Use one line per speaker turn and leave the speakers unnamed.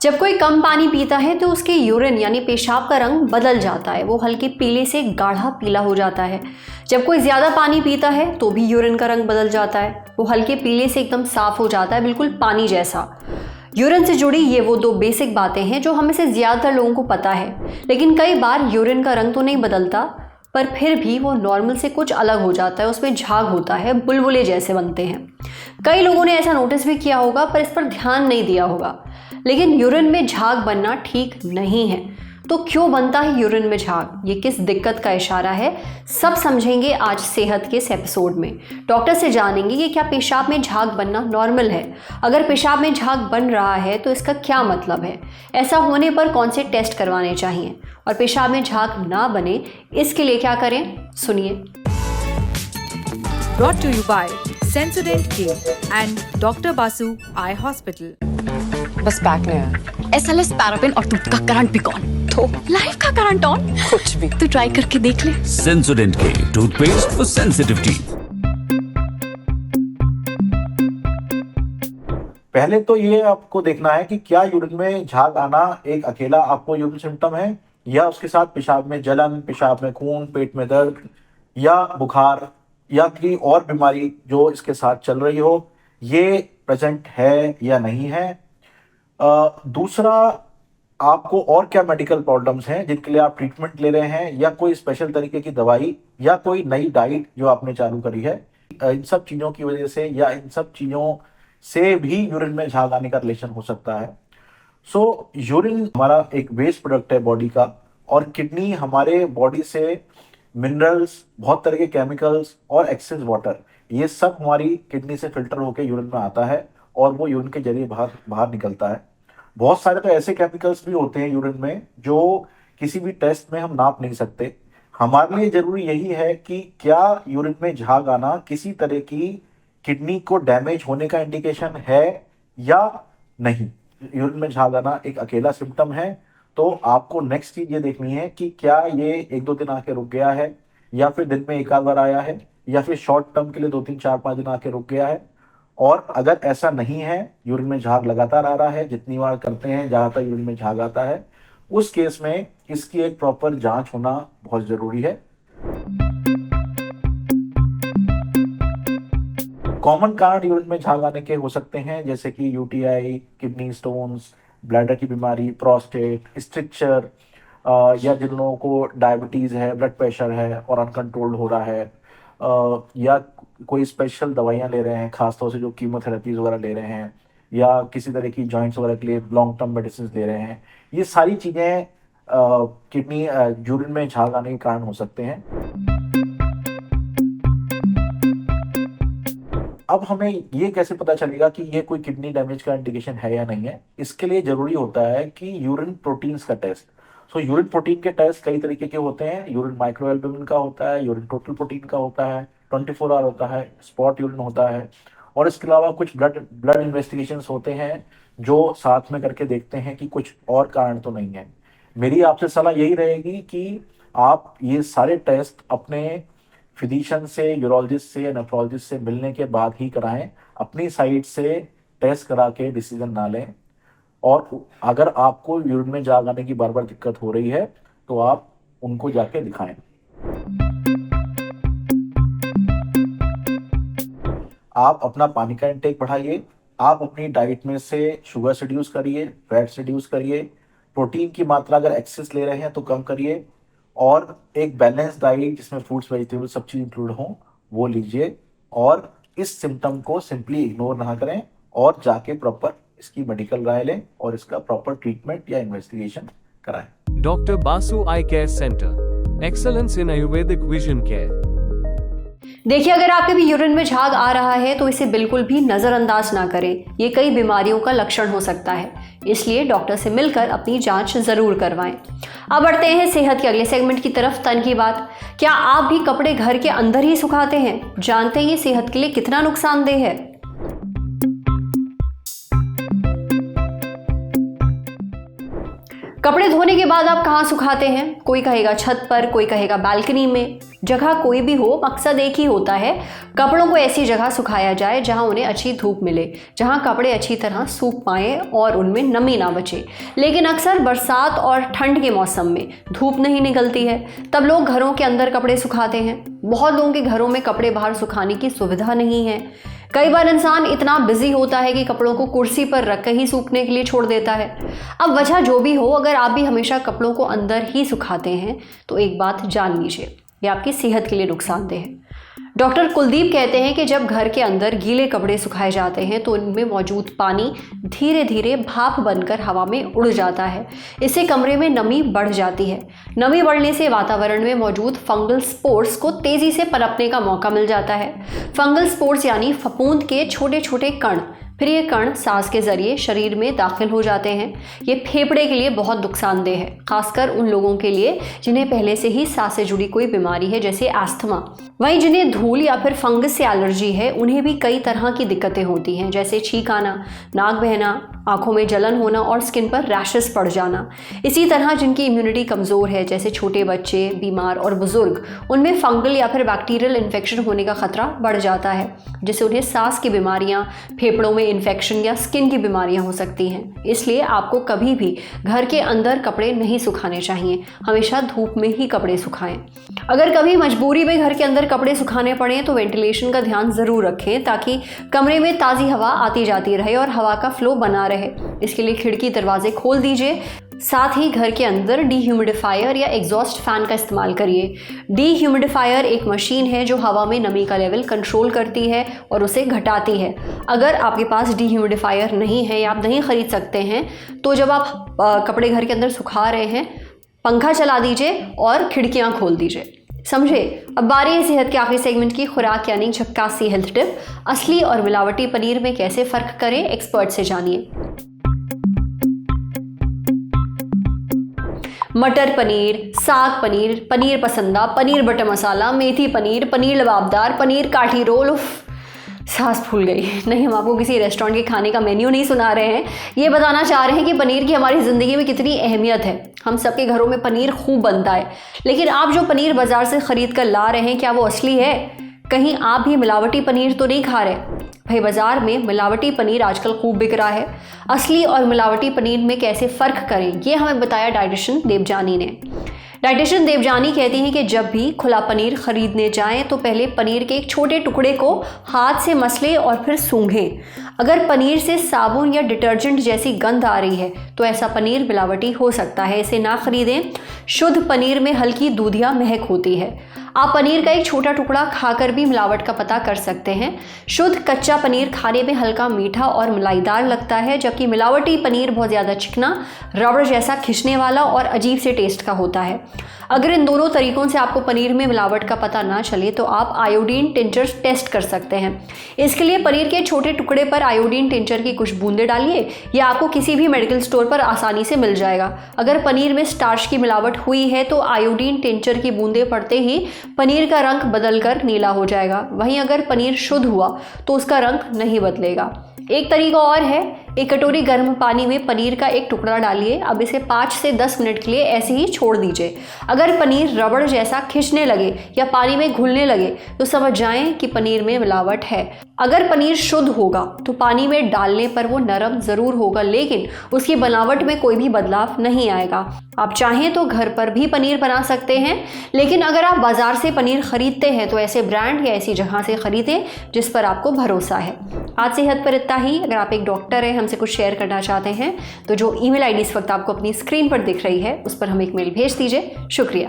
जब कोई कम पानी पीता है तो उसके यूरिन यानी पेशाब का रंग बदल जाता है, वो हल्के पीले से गाढ़ा पीला हो जाता है। जब कोई ज़्यादा पानी पीता है तो भी यूरिन का रंग बदल जाता है, वो हल्के पीले से एकदम साफ हो जाता है, बिल्कुल पानी जैसा। यूरिन से जुड़ी ये वो दो बेसिक बातें हैं जो हमें से ज़्यादातर लोगों को पता है, लेकिन कई बार यूरिन का रंग तो नहीं बदलता, पर फिर भी वो नॉर्मल से कुछ अलग हो जाता है, उसमें झाग होता है, बुलबुले जैसे बनते हैं। कई लोगों ने ऐसा नोटिस भी किया होगा पर इस पर ध्यान नहीं दिया होगा। लेकिन यूरिन में झाग बनना ठीक नहीं है। तो क्यों बनता है यूरिन में झाग, ये किस दिक्कत का इशारा है, सब समझेंगे आज सेहत के इस एपिसोड में। डॉक्टर से जानेंगे कि क्या पेशाब में झाग बनना नॉर्मल है, अगर पेशाब में झाग बन रहा है तो इसका क्या मतलब है, ऐसा होने पर कौन से टेस्ट करवाने चाहिए, और पेशाब में झाग ना बने इसके लिए क्या करें, सुनिए।
Brought to you by Sensodyne K and Dr. Basu Eye Hospital.
बस पैक नहीं है।
SLS पैराफिन और दूध का करंट भी कौन, तो लाइफ का करंट ऑन,
कुछ भी।
तो ट्राई करके देख ले।
Sensodyne K toothpaste for sensitive teeth.
पहले तो ये आपको देखना है कि क्या यूरिन में झाग आना एक अकेला आपको यूरिन सिम्टम है, या उसके साथ पेशाब में जलन, पेशाब में खून, पेट में दर्द या बुखार या कोई और बीमारी जो इसके साथ चल रही हो, ये प्रेजेंट है या नहीं है। दूसरा, आपको और क्या मेडिकल प्रॉब्लम्स हैं जिनके लिए आप ट्रीटमेंट ले रहे हैं, या कोई स्पेशल तरीके की दवाई या कोई नई डाइट जो आपने चालू करी है। इन सब चीज़ों की वजह से या इन सब चीज़ों से भी यूरिन में झाग आने का रिलेशन हो सकता है। सो यूरिन हमारा एक वेस्ट प्रोडक्ट है बॉडी का, और किडनी हमारे बॉडी से मिनरल्स, बहुत तरह के केमिकल्स और एक्सेस वाटर, ये सब हमारी किडनी से फिल्टर होकर यूरिन में आता है और वो यूरिन के जरिए बाहर निकलता है। बहुत सारे तो ऐसे केमिकल्स भी होते हैं यूरिन में जो किसी भी टेस्ट में हम नाप नहीं सकते। हमारे लिए जरूरी यही है कि क्या यूरिन में झाग आना किसी तरह की किडनी को डैमेज होने का इंडिकेशन है या नहीं। यूरिन में झाग आना एक अकेला सिम्टम है, तो आपको नेक्स्ट चीज ये देखनी है कि क्या ये 1-2 दिन आके रुक गया है, या फिर दिन में एक आध बार आया है, या फिर शॉर्ट टर्म के लिए 2-3-4-5 दिन आके रुक गया है। और अगर ऐसा नहीं है, यूरिन में झाग लगातार आ रहा है, जितनी बार करते हैं ज्यादातर यूरिन में झाग आता है, उस केस में इसकी एक प्रॉपर जांच होना बहुत जरूरी है। कॉमन कारण यूरिन में झाग आने के हो सकते हैं जैसे कि यूटीआई, किडनी स्टोन्स, ब्लैडर की बीमारी, प्रोस्टेट, स्ट्रिक्चर, या जिन लोगों को डायबिटीज है, ब्लड प्रेशर है और अनकंट्रोल्ड हो रहा है, या कोई स्पेशल दवाइयाँ ले रहे हैं, खासतौर से जो कीमोथेरेपीज वगैरह ले रहे हैं, या किसी तरह की जॉइंट्स वगैरह के लिए लॉन्ग टर्म मेडिसिन ले रहे हैं। ये सारी चीज़ें किडनी यूरिन में झाग आने के कारण हो सकते हैं। अब हमें ये कैसे पता चलेगा कि ये कोई किडनी डैमेज का इंडिकेशन है या नहीं है। इसके लिए जरूरी होता है कि यूरिन प्रोटीन्स का टेस्ट। यूरिन प्रोटीन के टेस्ट कई तरीके के होते हैं। यूरिन माइक्रोएल्बुमिन का होता है, यूरिन टोटल प्रोटीन का होता है, 24 आवर होता है, स्पॉट यूरिन होता है, और इसके अलावा कुछ ब्लड इन्वेस्टिगेशंस होते हैं जो साथ में करके देखते हैं कि कुछ और कारण तो नहीं है। मेरी आपसे सलाह यही रहेगी कि आप ये सारे टेस्ट अपने फिजिशियन से, यूरोलॉजिस्ट से या नेफ्रोलॉजिस्ट से मिलने के बाद ही कराएं। अपनी साइड से टेस्ट करा के डिसीजन ना लें। और अगर आपको यूरिन में झाग आने की बार बार दिक्कत हो रही है तो आप उनको जाके दिखाएं। आप अपना पानी का इंटेक बढ़ाइए, आप अपनी डाइट में से शुगर से रिड्यूस करिए, फैट से रिड्यूस करिए, प्रोटीन की मात्रा अगर एक्सेस ले रहे हैं तो कम करिए, और एक बैलेंस डाइट जिसमें फ्रूट्स, वेजिटेबल सब चीज इंक्लूड हों वो लीजिए। और इस सिम्टम को सिंपली इग्नोर ना करें और जाके प्रॉपर इसकी मेडिकल राय लें और इसका प्रॉपर ट्रीटमेंट या इन्वेस्टिगेशन कराएं।
डॉक्टर बासु आई केयर सेंटर, एक्सेलेंस इन आयुर्वेदिक विजन केयर।
देखिए, अगर आपके भी यूरिन में झाग आ रहा है तो इसे बिल्कुल भी नज़रअंदाज ना करें। ये कई बीमारियों का लक्षण हो सकता है, इसलिए डॉक्टर से मिलकर अपनी जांच जरूर करवाएं। अब बढ़ते हैं सेहत के अगले सेगमेंट की तरफ, तन की बात। क्या आप भी कपड़े घर के अंदर ही सुखाते हैं? जानते हैं ये सेहत के लिए कितना नुकसानदेह है? कपड़े धोने के बाद आप कहाँ सुखाते हैं? कोई कहेगा छत पर, कोई कहेगा बालकनी में। जगह कोई भी हो, मकसद एक ही होता है, कपड़ों को ऐसी जगह सुखाया जाए जहां उन्हें अच्छी धूप मिले, जहां कपड़े अच्छी तरह सूख पाएं और उनमें नमी ना बचे। लेकिन अक्सर बरसात और ठंड के मौसम में धूप नहीं निकलती है, तब लोग घरों के अंदर कपड़े सुखाते हैं। बहुत लोगों के घरों में कपड़े बाहर सुखाने की सुविधा नहीं है। कई बार इंसान इतना बिजी होता है कि कपड़ों को कुर्सी पर रख कर ही सूखने के लिए छोड़ देता है। अब वजह जो भी हो, अगर आप भी हमेशा कपड़ों को अंदर ही सुखाते हैं तो एक बात जान लीजिए, ये आपकी सेहत के लिए नुकसानदेह है। डॉक्टर कुलदीप कहते हैं कि जब घर के अंदर गीले कपड़े सुखाए जाते हैं तो इनमें मौजूद पानी धीरे धीरे भाप बनकर हवा में उड़ जाता है। इससे कमरे में नमी बढ़ जाती है। नमी बढ़ने से वातावरण में मौजूद फंगल स्पोर्स को तेज़ी से पनपने का मौका मिल जाता है। फंगल स्पोर्स यानी फफूंद के छोटे छोटे कण, फिर ये कण सांस के जरिए शरीर में दाखिल हो जाते हैं। ये फेफड़े के लिए बहुत नुकसानदेह है, खासकर उन लोगों के लिए जिन्हें पहले से ही सांस से जुड़ी कोई बीमारी है, जैसे अस्थमा। वहीं जिन्हें धूल या फिर फंगस से एलर्जी है, उन्हें भी कई तरह की दिक्कतें होती हैं, जैसे छींक आना, नाक बहना, आंखों में जलन होना और स्किन पर रैशेस पड़ जाना। इसी तरह जिनकी इम्यूनिटी कमज़ोर है, जैसे छोटे बच्चे, बीमार और बुजुर्ग, उनमें फंगल या फिर बैक्टीरियल इन्फेक्शन होने का खतरा बढ़ जाता है, जिससे उन्हें सांस की बीमारियां, फेफड़ों में इन्फेक्शन या स्किन की बीमारियां हो सकती हैं। इसलिए आपको कभी भी घर के अंदर कपड़े नहीं सुखाने चाहिए, हमेशा धूप में ही कपड़े सुखाएं। अगर कभी मजबूरी में घर के अंदर कपड़े सुखाने पड़े तो वेंटिलेशन का ध्यान ज़रूर रखें, ताकि कमरे में ताज़ी हवा आती जाती रहे और हवा का फ्लो बना रहे। इसके लिए खिड़की दरवाजे खोल दीजिए। साथ ही घर के अंदर डीह्यूमिडिफायर या एग्जॉस्ट फैन का इस्तेमाल करिए। डीह्यूमिडिफायर एक मशीन है जो हवा में नमी का लेवल कंट्रोल करती है और उसे घटाती है। अगर आपके पास डीह्यूमिडिफायर नहीं है या आप नहीं खरीद सकते हैं, तो जब आप कपड़े घर के अंदर सुखा रहे हैं, पंखा चला दीजिए और खिड़कियां खोल दीजिए। समझे? अब बारी है सेहत के आखिरी सेगमेंट की, खुराक यानी झक्कास सी हेल्थ टिप। असली और मिलावटी पनीर में कैसे फ़र्क करें, एक्सपर्ट से जानिए। मटर पनीर, साग पनीर, पनीर पसंदा, पनीर बटर मसाला, मेथी पनीर, पनीर लबाबदार, पनीर काठी रोल। उफ, सांस फूल गई। नहीं, हम आपको किसी रेस्टोरेंट के खाने का मेन्यू नहीं सुना रहे हैं, ये बताना चाह रहे हैं कि पनीर की हमारी ज़िंदगी में कितनी अहमियत है। हम सबके घरों में पनीर खूब बनता है, लेकिन आप जो पनीर बाज़ार से ख़रीद कर ला रहे हैं, क्या वो असली है? कहीं आप भी मिलावटी पनीर तो नहीं खा रहे? भाई, बाज़ार में मिलावटी पनीर आजकल खूब बिक रहा है। असली और मिलावटी पनीर में कैसे फ़र्क करें, ये हमें बताया डाइटिशियन देवजानी ने। डाइटिशियन देवजानी कहती हैं कि जब भी खुला पनीर खरीदने जाएं तो पहले पनीर के एक छोटे टुकड़े को हाथ से मसलें और फिर सूंघें। अगर पनीर से साबुन या डिटर्जेंट जैसी गंध आ रही है तो ऐसा पनीर मिलावटी हो सकता है, इसे ना खरीदें। शुद्ध पनीर में हल्की दूधिया महक होती है। आप पनीर का एक छोटा टुकड़ा खाकर भी मिलावट का पता कर सकते हैं। शुद्ध कच्चा पनीर खाने में हल्का मीठा और मलाईदार लगता है, जबकि मिलावटी पनीर बहुत ज़्यादा चिकना, रबड़ जैसा खिंचने वाला और अजीब से टेस्ट का होता है। अगर इन दोनों तरीकों से आपको पनीर में मिलावट का पता ना चले तो आप आयोडीन टिंचर टेस्ट कर सकते हैं। इसके लिए पनीर के छोटे टुकड़े पर आयोडीन टिंचर की कुछ बूंदें डालिए, यह आपको किसी भी मेडिकल स्टोर पर आसानी से मिल जाएगा। अगर पनीर में स्टार्च की मिलावट हुई है तो आयोडीन टिंचर की बूंदें पड़ते ही पनीर का रंग बदलकर नीला हो जाएगा। वहीं अगर पनीर शुद्ध हुआ तो उसका रंग नहीं बदलेगा। एक तरीका और है, एक कटोरी गर्म पानी में पनीर का एक टुकड़ा डालिए। अब इसे 5 से 10 मिनट के लिए ऐसे ही छोड़ दीजिए। अगर पनीर रबड़ जैसा खिंचने लगे या पानी में घुलने लगे तो समझ जाएं कि पनीर में मिलावट है। अगर पनीर शुद्ध होगा तो पानी में डालने पर वो नरम ज़रूर होगा, लेकिन उसकी बनावट में कोई भी बदलाव नहीं आएगा। आप चाहें तो घर पर भी पनीर बना सकते हैं, लेकिन अगर आप बाज़ार से पनीर खरीदते हैं तो ऐसे ब्रांड या ऐसी जगह से खरीदें जिस पर आपको भरोसा है। आज सेहत पर इतना ही। अगर आप एक डॉक्टर हैं, हमसे कुछ शेयर करना चाहते हैं, तो जो ईमेल आईडी इस वक्त आपको अपनी स्क्रीन पर दिख रही है उस पर हमें एक मेल भेज दीजिए। शुक्रिया।